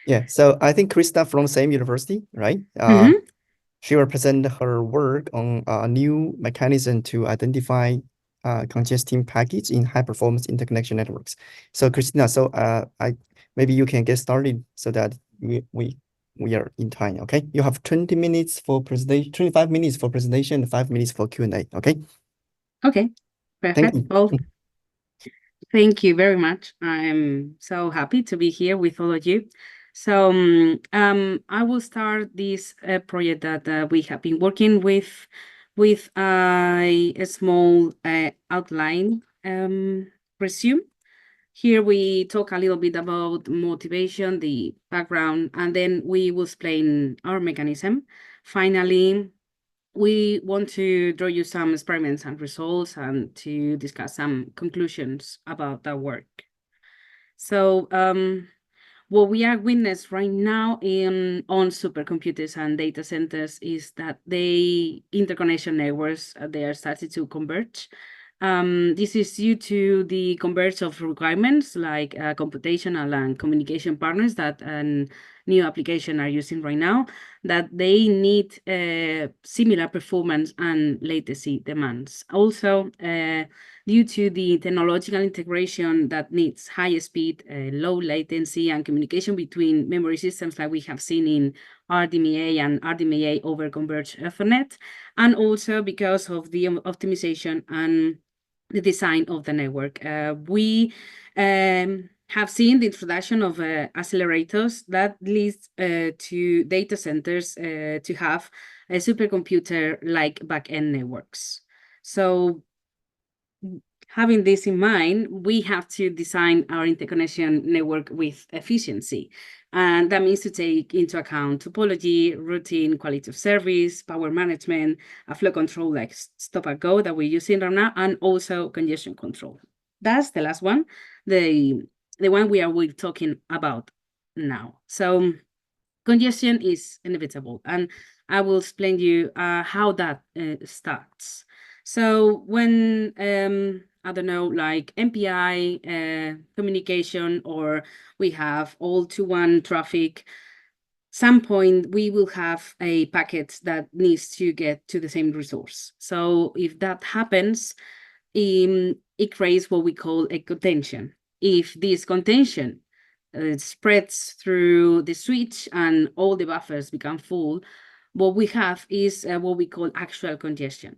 Yeah, so I think Krista from the same university, right? Mm-hmm. She will present her work on a new mechanism to identify congesting packets in high-performance interconnection networks. So Christina, so I maybe you can get started so that we are in time. Okay, you have 20 minutes for presentation, 25 minutes for presentation, 5 minutes for Q&A. Okay. Okay, Thank perfect. you. Well, thank you very much. I'm so happy to be here with all of you. So I will start this project that we have been working with a small outline resume. Here we talk a little bit about motivation, the background, and then we will explain our mechanism. Finally, we want to draw you some experiments and results and to discuss some conclusions about that work. So what we are witness right now on supercomputers and data centers is that they interconnection networks they are starting to converge. This is due to the convergence of requirements like computational and communication partners that new applications are using right now, that they need similar performance and latency demands. Also, due to the technological integration that needs high speed, low latency, and communication between memory systems like we have seen in RDMA and RDMA over converged Ethernet, and also because of the optimization and the design of the network. We have seen the introduction of accelerators that leads to data centers to have a supercomputer like backend networks. So having this in mind, we have to design our interconnection network with efficiency. And that means to take into account topology, routing, quality of service, power management, a flow control like stop and go that we're using right now, and also congestion control. That's the last one, the one we're talking about now. So congestion is inevitable, and I will explain you how that starts. So when I don't know, like MPI communication, or we have all-to-one traffic, some point we will have a packet that needs to get to the same resource. So if that happens, it creates what we call a contention. If this contention spreads through the switch and all the buffers become full, what we have is what we call actual congestion.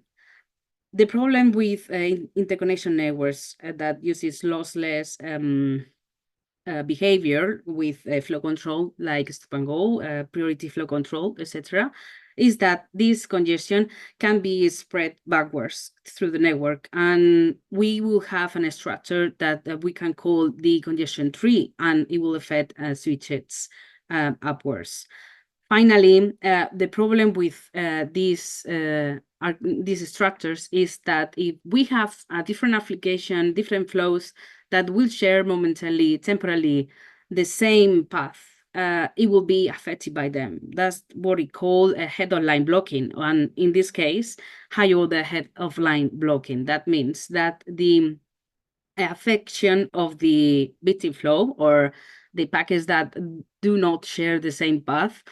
The problem with interconnection networks that uses lossless behavior with flow control, like stop and go, priority flow control, etc., is that this congestion can be spread backwards through the network, and we will have a structure that we can call the congestion tree, and it will affect switches upwards. Finally, the problem with these structures is that if we have a different application, different flows that will share momentarily, temporarily, the same path, it will be affected by them. That's what we call a head-of-line blocking, and in this case, high-order head-of-line blocking. That means that the affection of the victim flow, or the packets that do not share the same path,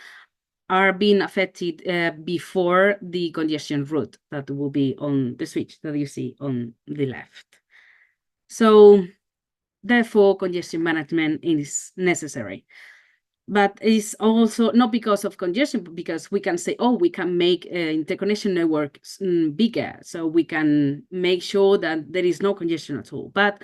are being affected before the congestion route that will be on the switch that you see on the left. So therefore, congestion management is necessary. But it's also not because of congestion, but because we can say, oh, we can make interconnection networks bigger, so we can make sure that there is no congestion at all. But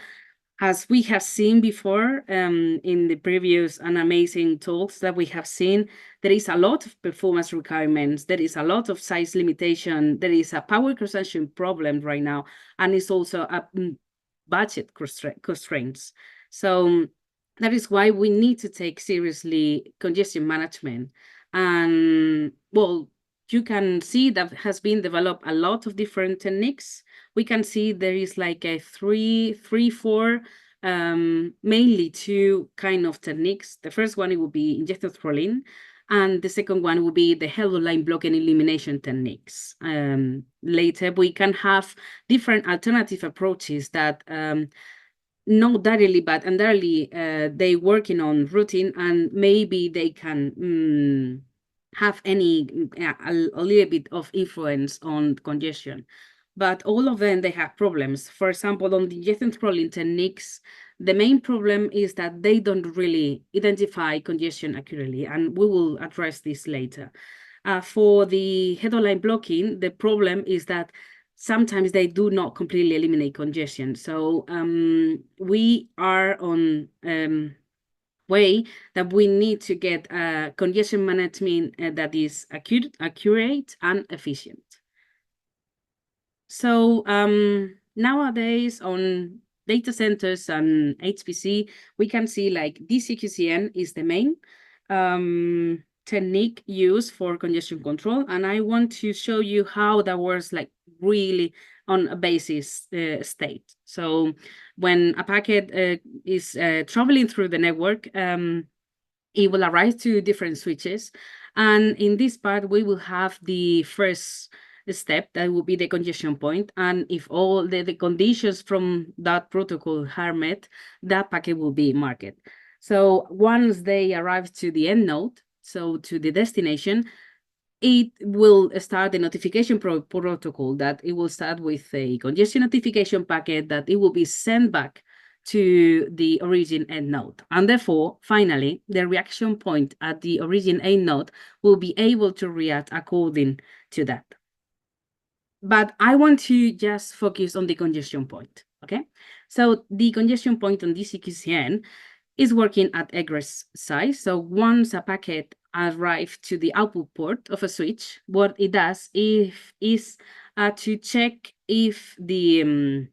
as we have seen before in the previous and amazing talks that we have seen, there is a lot of performance requirements, there is a lot of size limitation, there is a power consumption problem right now, and it's also a budget constraints. So that is why we need to take seriously congestion management. And well, you can see that has been developed a lot of different techniques. We can see there is like a four, mainly two kind of techniques. The first one, it will be injector throttling, and the second one will be the head-of-line blocking elimination techniques. Later, we can have different alternative approaches that not directly, but indirectly, they working on routing, and maybe they can have any a little bit of influence on congestion. But all of them, they have problems. For example, on the congestion throttling techniques, the main problem is that they don't really identify congestion accurately, and we will address this later. For the head-of-line blocking, the problem is that sometimes they do not completely eliminate congestion. So we are on way that we need to get congestion management that is accurate and efficient. So nowadays on data centers and HPC, we can see like DCQCN is the main technique used for congestion control. And I want to show you how that works like really on a basis state. So when a packet is traveling through the network, it will arrive to different switches. And in this part, we will have the first step that will be the congestion point. And if all the conditions from that protocol are met, that packet will be marked. So once they arrive to the end node, so to the destination, it will start the notification protocol that it will start with a congestion notification packet that it will be sent back to the origin end node. And therefore, finally, the reaction point at the origin end node will be able to react according to that. But I want to just focus on the congestion point, okay? So the congestion point on DCQCN is working at egress side. So once a packet arrives to the output port of a switch, what it does is to check if the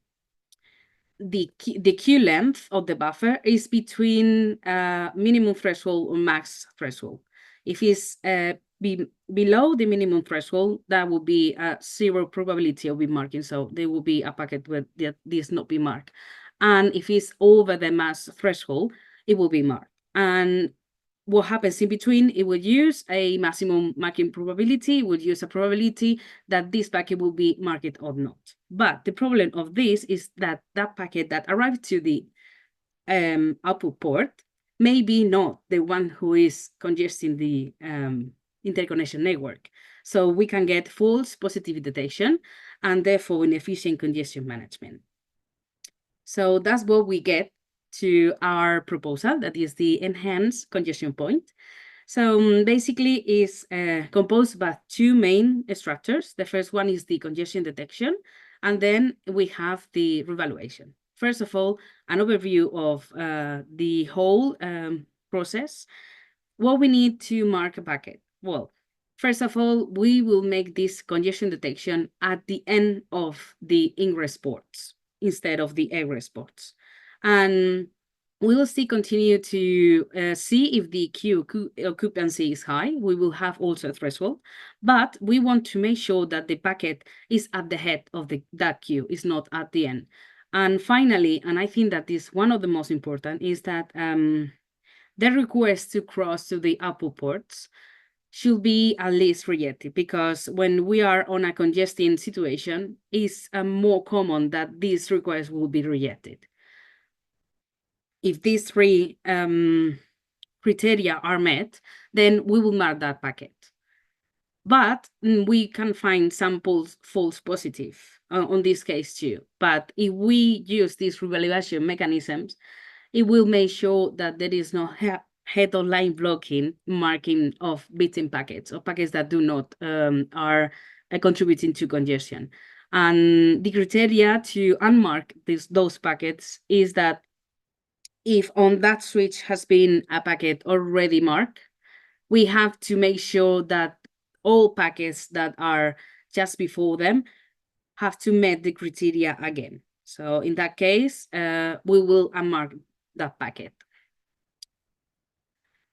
queue length of the buffer is between minimum threshold or max threshold. If it's below the minimum threshold, that will be a 0 probability of being marking. So there will be a packet where this not be marked. And if it's over the max threshold, it will be marked. And what happens in between, it will use a maximum marking probability, it will use a probability that this packet will be marked or not. But the problem of this is that that packet that arrived to the output port may be not the one who is congesting the interconnection network. So we can get false positive detection and therefore inefficient congestion management. So that's what we get to our proposal, that is the enhanced congestion point. So basically is composed by two main structures. The first one is the congestion detection, and then we have the revaluation. First of all, an overview of the whole process. What we need to mark a packet? Well, first of all, we will make this congestion detection at the end of the ingress ports instead of the egress ports. And we will still continue to see if the queue occupancy is high. We will have also a threshold, but we want to make sure that the packet is at the head of that queue, is not at the end. And finally, and I think that is one of the most important, is that the request to cross to the output ports should be at least rejected, because when we are on a congesting situation, it's more common that these requests will be rejected. If these three criteria are met, then we will mark that packet. But we can find some false positive on this case too. But if we use these revaluation mechanisms, it will make sure that there is no head-of-line blocking marking of bitten packets or packets that do not are contributing to congestion. And the criteria to unmark those packets is that if on that switch has been a packet already marked, we have to make sure that all packets that are just before them have to meet the criteria again. So in that case, we will unmark that packet.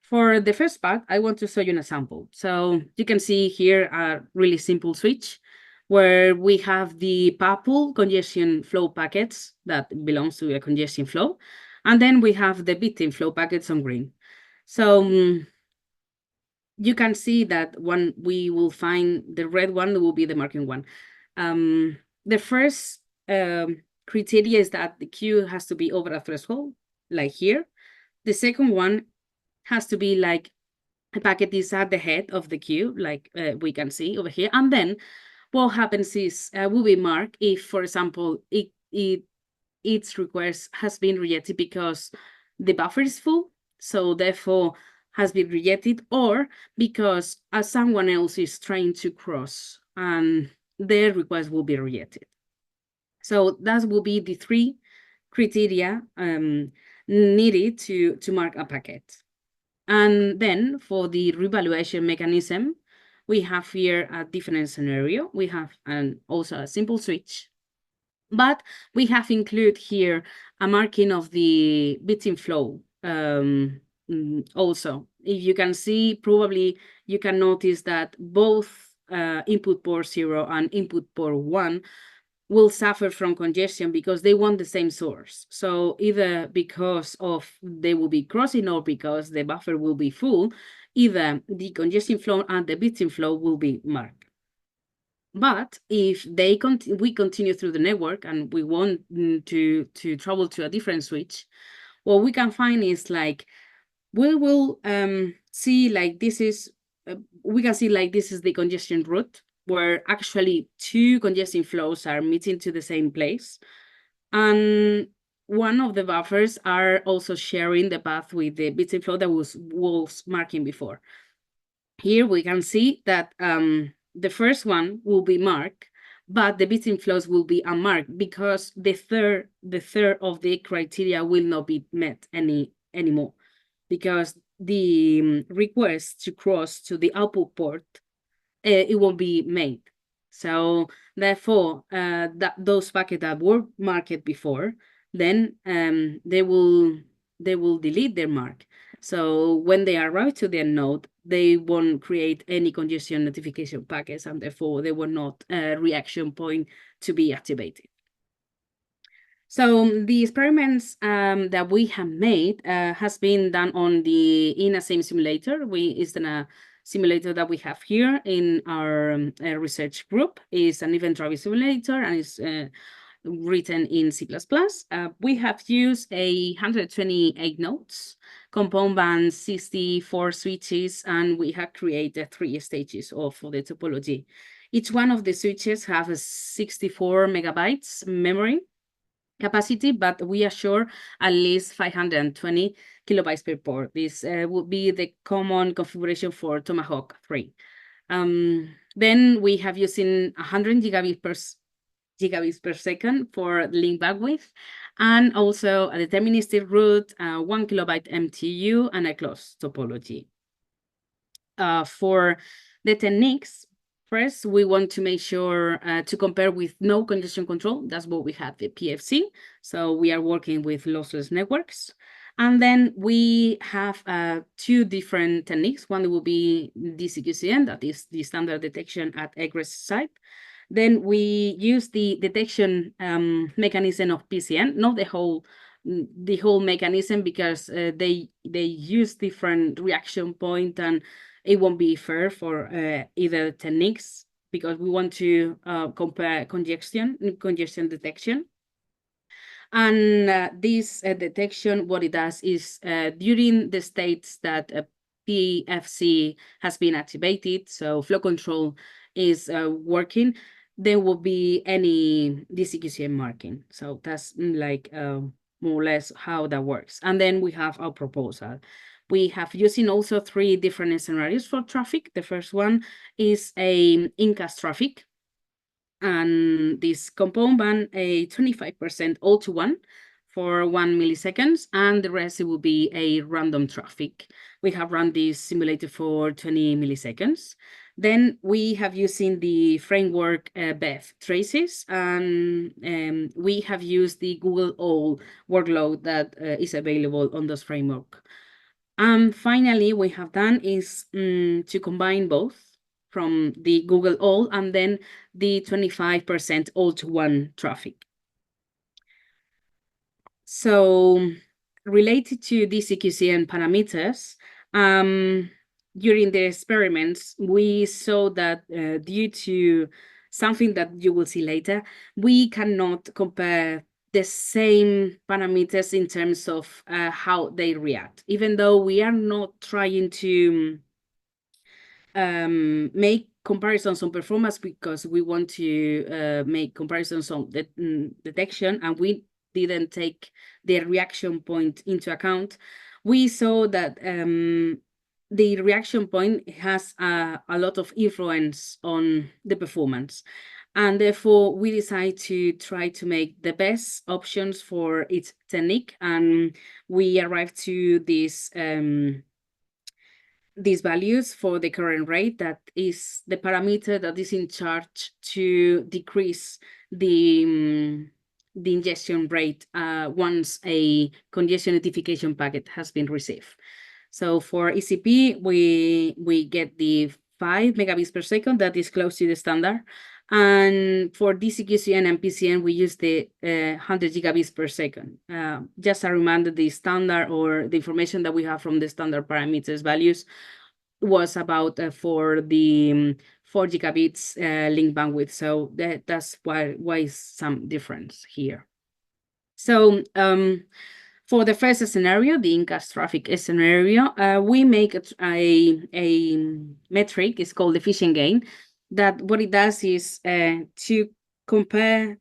For the first part, I want to show you an example. So you can see here a really simple switch where we have the purple congestion flow packets that belongs to a congestion flow. And then we have the victim flow packets on green. So you can see that one, we will find the red one will be the marking one. The first criteria is that the queue has to be over a threshold, like here. The second one has to be like a packet is at the head of the queue, like we can see over here. And then what happens is will be marked if, for example, its request has been rejected because the buffer is full, so therefore has been rejected, or because someone else is trying to cross and their request will be rejected. So that will be the three criteria needed to mark a packet. And then for the revaluation mechanism, we have here a different scenario. We have also a simple switch, but we have included here a marking of the bits in flow. Also, if you can see, probably you can notice that both input port 0 and input port 1 will suffer from congestion because they want the same source. So either because of they will be crossing or because the buffer will be full, either the congestion flow and the bits in flow will be marked. But if we continue through the network and we want to travel to a different switch, what we can find is like we will see like this is we can see like this is the congestion route where actually two congestion flows are meeting to the same place, and one of the buffers are also sharing the path with the bits in flow that was marking before. Here we can see that the first one will be marked, but the bits in flows will be unmarked because the third of the criteria will not be met anymore, because the request to cross to the output port it won't be made. So therefore, those packets that were marked before, then they will delete their mark. So when they arrive to their node, they won't create any congestion notification packets, and therefore they will not reaction point to be activated. So the experiments that we have made has been done on the INASIM simulator. It's a simulator that we have here in our research group. It's an event-driven simulator and it's written in C++. We have used 128 nodes, compound band 64 switches, and we have created 3 stages of the topology. Each one of the switches have a 64 megabytes memory capacity, but we assure at least 520 kilobytes per port. This would be the common configuration for Tomahawk 3. Then we have using 100 gigabits per second for link bandwidth, and also a deterministic route, 1 kilobyte MTU, and a closed topology. For the techniques, first, we want to make sure to compare with no congestion control. That's what we have, the PFC. So we are working with lossless networks. And then we have 2 different techniques. One will be DCQCN, that is the standard detection at egress site. Then we use the detection mechanism of PCN, not the whole mechanism, because they use different reaction point, and it won't be fair for either techniques, because we want to compare congestion detection. And this detection, what it does is during the states that PFC has been activated, so flow control is working, there will be any DCQCM marking. So that's like more or less how that works. And then we have our proposal. We have using also 3 different scenarios for traffic. The first one is a incast traffic, and this compound band a 25% all to one for 1 milliseconds, and the rest it will be a random traffic. We have run this simulator for 20 milliseconds. Then we have using the framework BEF traces, and we have used the Google OL workload that is available on this framework. And finally, we have done is to combine both from the Google OL and then the 25% all-to-one traffic. So related to DCQCN parameters, during the experiments, we saw that due to something that you will see later, we cannot compare the same parameters in terms of how they react, even though we are not trying to make comparisons on performance because we want to make comparisons on the detection, and we didn't take the reaction point into account. We saw that the reaction point has a lot of influence on the performance. And therefore, we decide to try to make the best options for each technique. And we arrived to these values for the current rate, that is the parameter that is in charge to decrease the ingestion rate once a congestion notification packet has been received. So for ECP, we get the 5 megabits per second, that is close to the standard. And for DCQCN and PCN, we use the 100 gigabits per second. Just a reminder, the standard, or the information that we have from the standard parameters values, was about for the 4 gigabits link bandwidth. So that's why is some difference here. So for the first scenario, the in-cache traffic scenario, we make a metric. It's called efficient gain. That what it does is to compare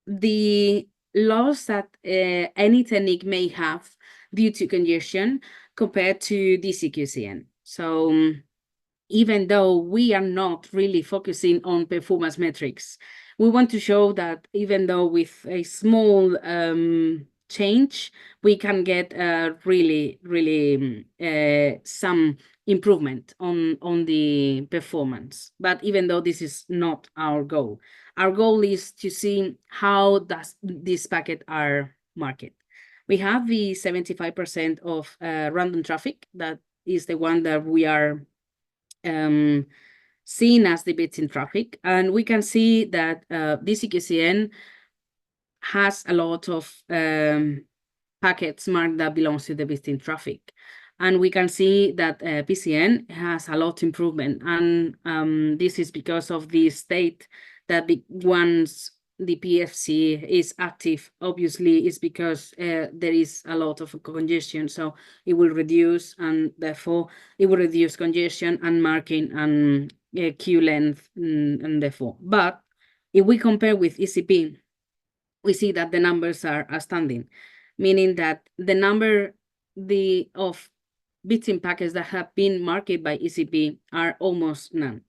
the loss that any technique may have due to congestion compared to DCQCN. So even though we are not really focusing on performance metrics, we want to show that even though with a small change, we can get really some improvement on the performance. But even though this is not our goal is to see how this packet are marked. We have the 75% of random traffic. That is the one that we are seen as the bits in traffic. And we can see that DCQCN has a lot of packets marked that belongs to the bits in traffic. And we can see that PCN has a lot improvement. And this is because of the state that once the PFC is active, obviously it's because there is a lot of congestion. So it will reduce, and therefore it will reduce congestion and marking and queue length, and therefore. But if we compare with ECP, we see that the numbers are outstanding, meaning that the number of bits in packets that have been marked by ECP are almost none.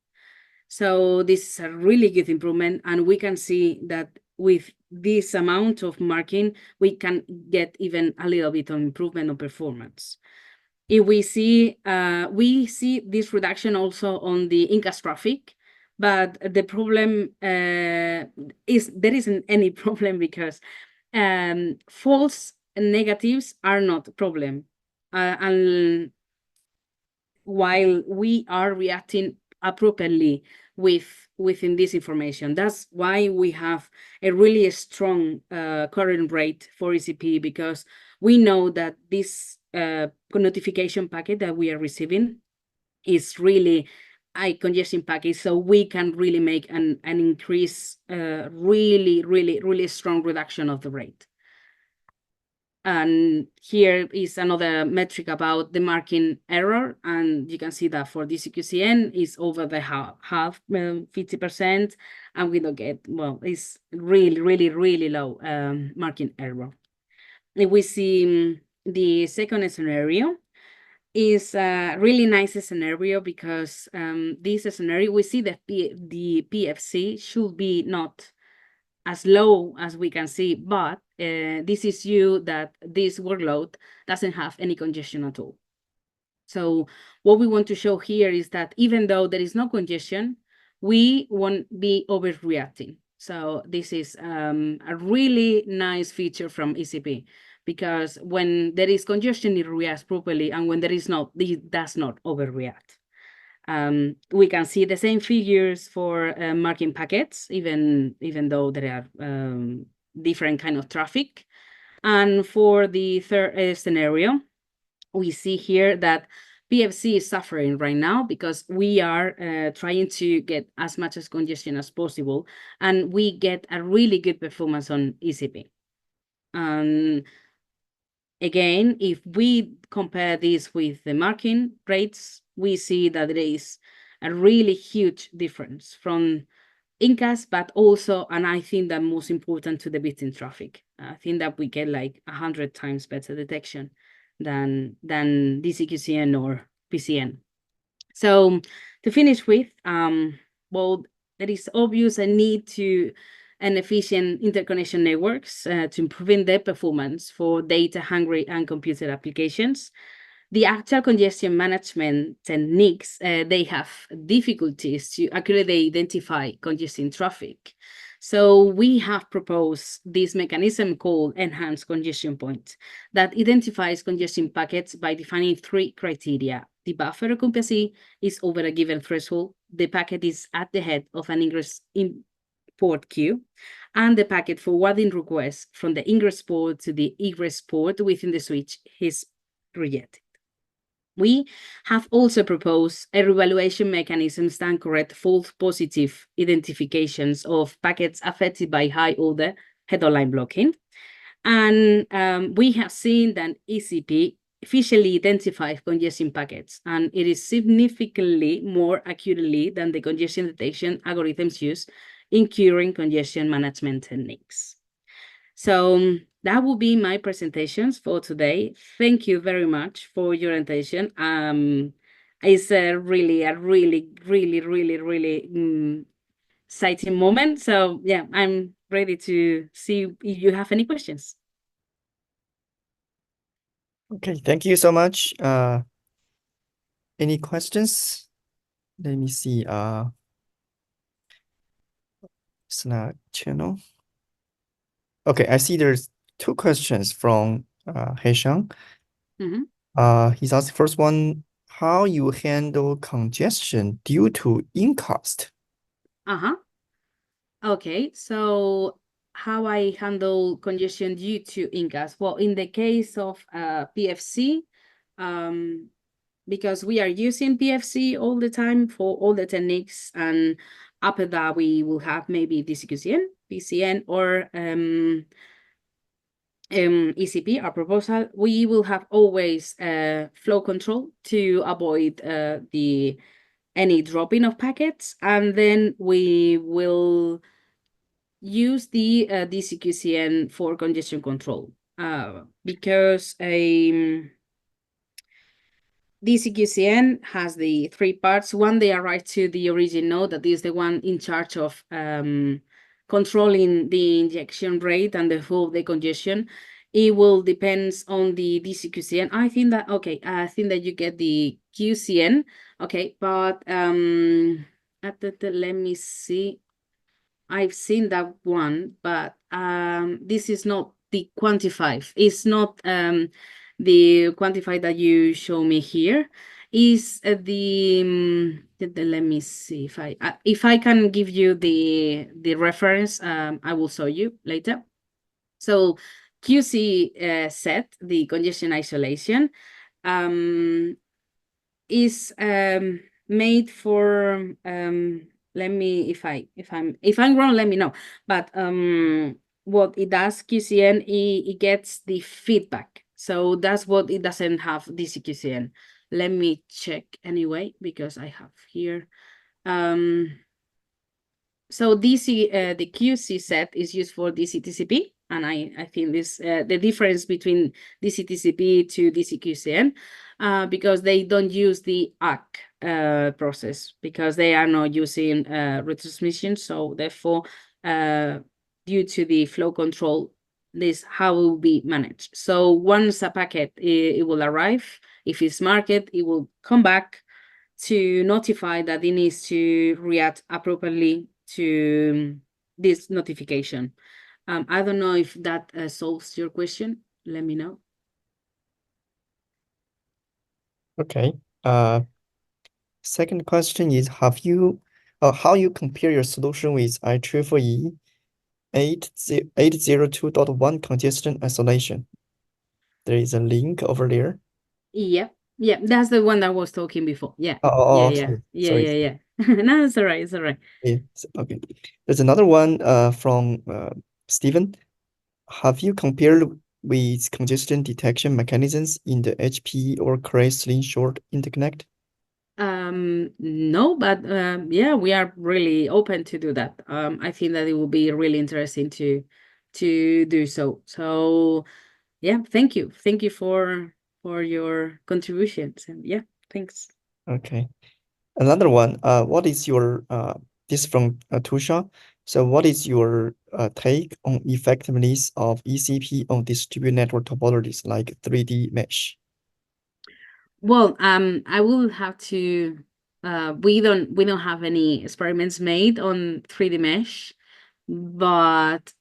So this is a really good improvement, and we can see that with this amount of marking, we can get even a little bit of improvement on performance. If we see this reduction also on the in-cache traffic, but the problem is there isn't any problem, because false negatives are not a problem. And while we are reacting appropriately within this information, that's why we have a really strong current rate for ECP, because we know that this notification packet that we are receiving is really a congestion packet, so we can really make an increase, really strong reduction of the rate. And here is another metric about the marking error, and you can see that for DCQCN is over the half 50%, and we don't get, well, it's really low marking error. If we see the second scenario, is a really nice scenario, because this scenario, we see that the PFC should be not as low as we can see, but this is due that this workload doesn't have any congestion at all. So what we want to show here is that even though there is no congestion, we won't be overreacting. So this is a really nice feature from ECP, because when there is congestion, it reacts properly, and when there is not, it does not overreact. We can see the same figures for marking packets, even though there are different kind of traffic. And for the third scenario, we see here that PFC is suffering right now because we are trying to get as much as congestion as possible, and we get a really good performance on ECP. Again, if we compare this with the marking rates, we see that there is a really huge difference from Incas, but also, and I think that most important, to the victim traffic. I think that we get like 100 times better detection than DCQCN or PCN. So to finish with, well, there is obvious a need to an efficient interconnection networks to improving their performance for data-hungry and computer applications. The actual congestion management techniques, they have difficulties to accurately identify congesting traffic. So we have proposed this mechanism called enhanced congestion point that identifies congestion packets by defining 3 criteria. The buffer occupancy is over a given threshold, the packet is at the head of an ingress port queue, and the packet forwarding request from the ingress port to the egress port within the switch is rejected. We have also proposed a revaluation mechanisms that correct false positive identifications of packets affected by high order header-line blocking. And we have seen that ECP officially identifies congestion packets, and it is significantly more accurately than the congestion detection algorithms used in curing congestion management techniques. So that will be my presentations for today. Thank you very much for your attention. It's a really exciting moment. So yeah, I'm ready to see if you have any questions. Okay, thank you so much. Any questions? Let me see. Slack channel. Okay, I see there's 2 questions from Heishang. He's asked first one, how you handle congestion due to in-cost? Okay, so how I handle congestion due to in-gas? Well, in the case of PFC, because we are using PFC all the time for all the techniques, and after that we will have maybe DCQCN, PCN, or ECP, our proposal. We will have always flow control to avoid any dropping of packets, and then we will use the DCQCN for congestion control because DCQCN has the 3 parts. One, they arrive to the origin node, that is the one in charge of controlling the injection rate and the flow of the congestion. It will depends on the DCQCN. I think that you get the QCN. Okay, but let me see. I've seen that one, but this is not the quantified. It's not the quantified that you show me here. Is let me see if I can give you the reference. I will show you later. So QC set, the congestion isolation, is made for let me, if I'm wrong, let me know. But what it does, QCN, it gets the feedback. So that's what it doesn't have DCQCN. Let me check anyway, because I have here. So DC, the QC set is used for DCTCP, and I think this the difference between DCTCP to DCQCN, because they don't use the ACK process, because they are not using retransmission. So therefore, due to the flow control, this how it will be managed. So once a packet it will arrive, if it's marked, it will come back to notify that it needs to react appropriately to this notification. I don't know if that solves your question. Let me know. Okay. Second question is, how you compare your solution with IEEE 802.1 congestion isolation? There is a link over there. Yeah. Yeah, that's the one that I was talking before. Yeah. Okay. Sorry. Yeah. No, it's all right. It's all right. Yeah. Okay. There's another one from Stephen. Have you compared with congestion detection mechanisms in the HP or Cray slingshot interconnect? No, but yeah, we are really open to do that. I think that it will be really interesting to do so. So yeah, thank you. Thank you for your contributions. And yeah, thanks. Okay. Another one, what is your this from Tusha? So what is your take on effectiveness of ECP on distributed network topologies like 3D mesh? Well, I will have to. We don't have any experiments made on 3D mesh, but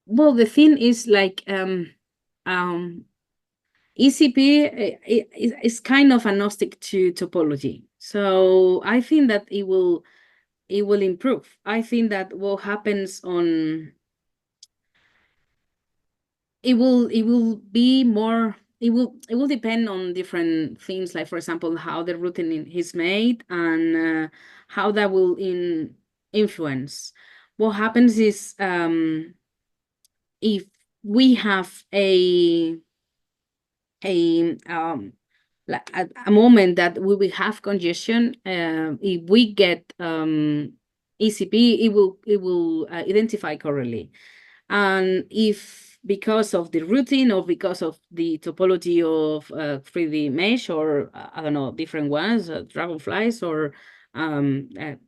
well, the thing is like ECP is kind of agnostic to topology, so I think that it will improve. I think that what happens on it will be more it will depend on different things, like for example how the routing is made and how that will influence. What happens is if we have like a moment that we will have congestion, if we get ECP, it will identify correctly. And if because of the routing or because of the topology of 3D mesh or I don't know, different ones, dragonflies or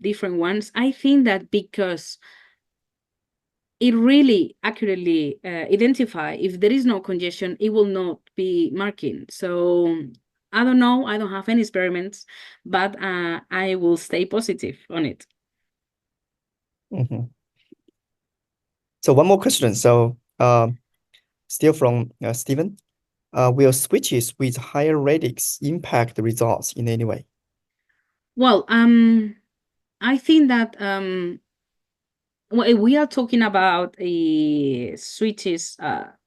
different ones, I think that because it really accurately identify if there is no congestion, it will not be marking. So I don't know, I don't have any experiments, but I will stay positive on it. Mm-hmm. So one more question. So still from Stephen. Will switches with higher radix impact the results in any way? Well, I think that we are talking about switches.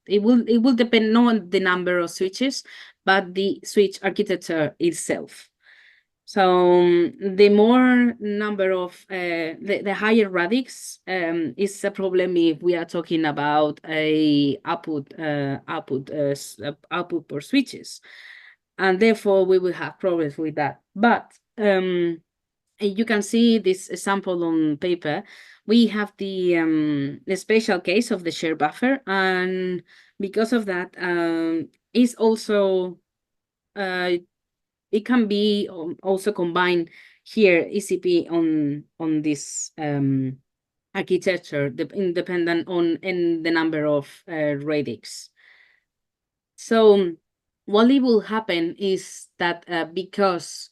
It will depend not on the number of switches, but the switch architecture itself. So the more number of the higher radix is a problem if we are talking about a output per switches, and therefore we will have problems with that. But you can see this example on paper. We have the special case of the share buffer, and because of that, is also it can be also combined here ECP on this architecture, independent on in the number of radix. So what it will happen is that because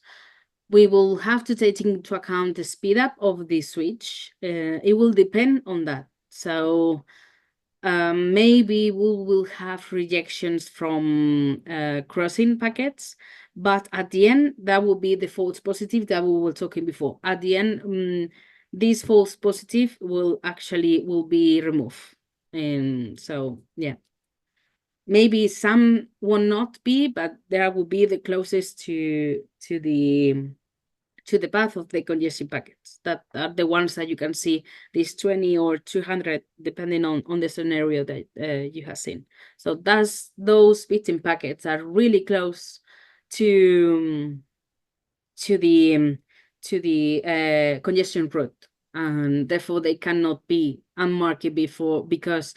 we will have to take into account the speed up of the switch, it will depend on that. So maybe we will have rejections from crossing packets, but at the end, that will be the false positive that we were talking before. At the end, this false positive will be removed. And so, yeah, maybe some will not be, but there will be the closest to the path of the congestion packets. That are the ones that you can see, these 20 or 200, depending on the scenario that you have seen. So those victim packets are really close to the congestion route, and therefore they cannot be unmarked before, because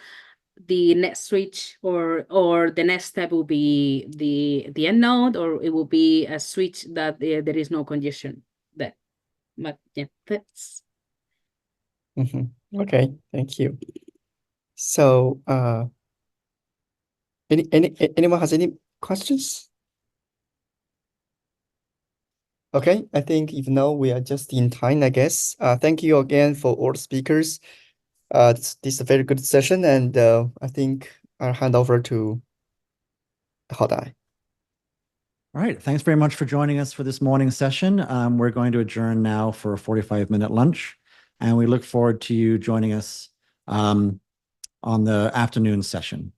the next switch or the next step will be the end node, or it will be a switch that there is no congestion there. But yeah, that's Okay, thank you. So anyone has any questions? Okay, I think if no, we are just in time, I guess. Thank you again for all the speakers. This is a very good session, and I think I'll hand over to Hodai. All right, thanks very much for joining us for this morning session. We're going to adjourn now for a 45-minute lunch, and we look forward to you joining us on the afternoon session.